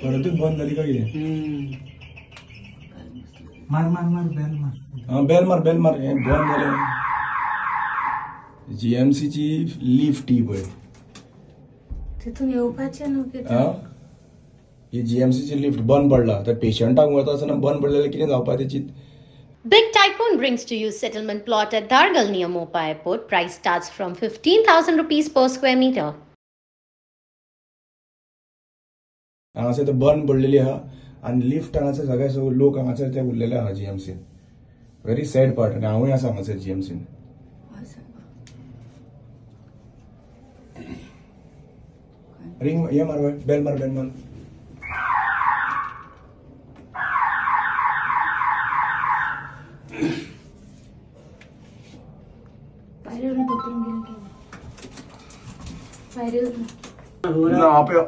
परतूच बंद झाली का कितें? मार मार मार बेल मार. बेल मार हे बंद झाले. GMC ची लिफ्ट ही पळय तिथून येवपाचें न्हू कितें. ही GMC ची लिफ्ट बंद पडला तर पेशंटाक वता आसतना बंद पडलेल्यार कितें जावपा तेची. Big Tycoon brings to you settlement plot at Dargal near Mopa Airport. Price starts from 15,000 rupees per square meter. हांगासर ते बंद पडलेली आहा आनी लिफ्ट हांगासर सगळे लोक हांगासर ते उरलेले आहा GMC. Very sad part. आनी हांवूय आसा हांगासर GMC. रिंग ये मार बेल मार.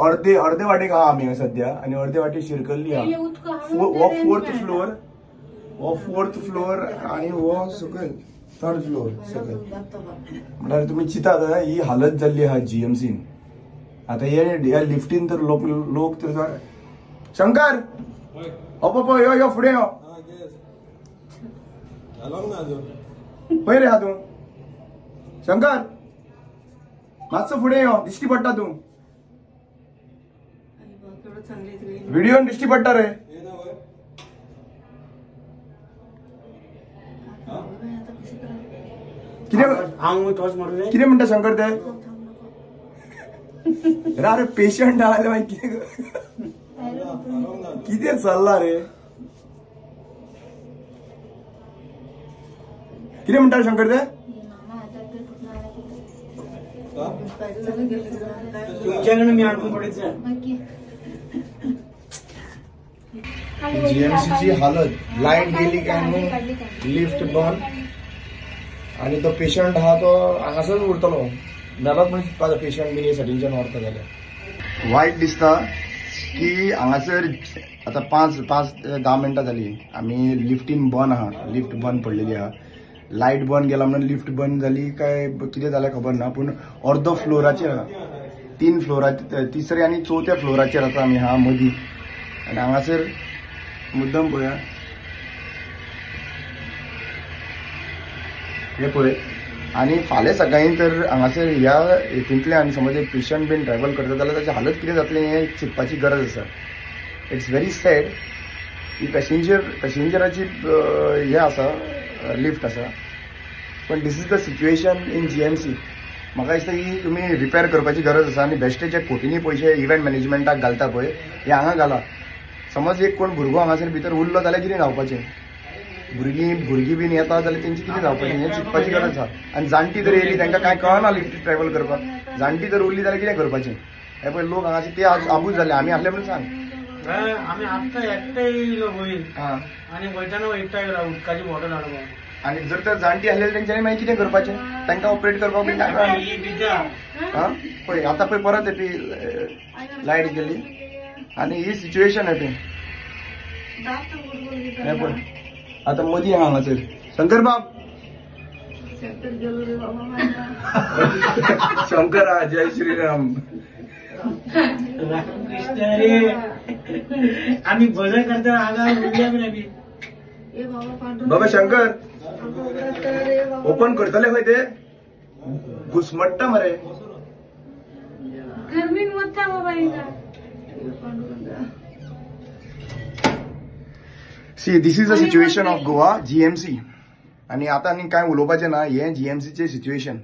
अर्धे वाटेक आहा आमी सध्या आनी अर्धे वाटेक शिरकल्ली आहा. हो फोर्थ फ्लोर आनी हो सकयल थर्ड फ्लोर सकयल. म्हळ्यार तुमी चिंतात ही हालत जाल्ली आहा GMCन. आता ह्या लिफ्टीन तर लोक तर शंकर यो फुडें यो पळय रे हा तूं शंकर मातसो फुडें यो दिश्टी पडटा तूं. व्हिडिओन दिश्टी पडटा रे. कितें म्हणटा शंकर ते अरे पेशंट आले मागीर कितें चल्ला रे. कितें म्हणटा शंकर ते तुमच्याकडे मी अडकून पडायचं. GMC ची हालत लाईट गेली काय न्हू लिफ्ट बंद आनी तो पेशंट आहा तो हांगासर उरतलो. मेलोच म्हणून पेशंट बीन सायडींच्यान व्हरता जाल्यार वायट दिसता की हांगासर आतां 5-10 मिनटां जाली आमी लिफ्टीन बंद आहा. लिफ्ट बंद पडलेली आहा. लायट बंद गेला म्हणून लिफ्ट बंद जाली काय कितें जालें खबर ना पूण अर्दो फ्लोराचेर आहा. 3 फ्लोराचेर तिसऱ्या आनी चवथ्या फ्लोराचेर आतां आमी आहा मदीं. आनी हांगासर मुद्दम पळया हे पळय. आनी फाल्यां सकाळीं तर हांगासर ह्या हितूंतल्यान समज एक पेशंट बीन ट्रॅव्हल करता जाल्यार ताची हालत कितें जातलें हें चिंतपाची गरज आसा. इट्स व्हेरी सॅड की पॅसेंजराची हे आसा लिफ्ट आसा पण this is the situation in GMC. म्हाका दिसता ही तुमी रिपेर करपाची गरज आसा आनी बेश्टे जे कोटींनी पयशे इव्हेंट मॅनेजमेंटाक घालता पळय हे हांगा घाला. समज एक कोण भुरगो हांगासर भितर उरलो जाल्यार कितें जावपाचें. भुरगीं बीन येता जाल्यार तेंची कितें जावपाचें हें चिंतपाची गरज आसा. आनी जाणटी जर येयली तांकां कांय कळना लिफ्ट ट्रॅव्हल करपाक. जाणटी जर उरली जाल्यार कितें करपाचें. हे पळय लोक हांगासर ते आबूज जाले. आमी आसले म्हणून सांग. आम्ही आता एकटे येयलो वयर आनी वयताना एकटा गेला उदकाची बॉटल हाडून. आनी जर तर जाणटी आसलेली तेंच्यांनी मागीर कितें करपाचें. तांकां ऑपरेट करपाक बीन पळय आतां पळय परत येपी लायट गेली आनी ही सिच्युएशन येपी. हे पळय आतां मदीं आहा हांगासर शंकर बाब. शंकर आहा जय श्रीराम. कृष्ण रे आम्ही भजन करता आगा उरल्या बी नाही. बाबा शंकर ओपन करतले खंय ते घुसमट्टा मरे. गर्मीन वता बाबा हिंगा. See this is the situation of Goa GMC. आनी आतां आनी कांय उलोवपाचें ना. हें GMC चें सिच्युएशन.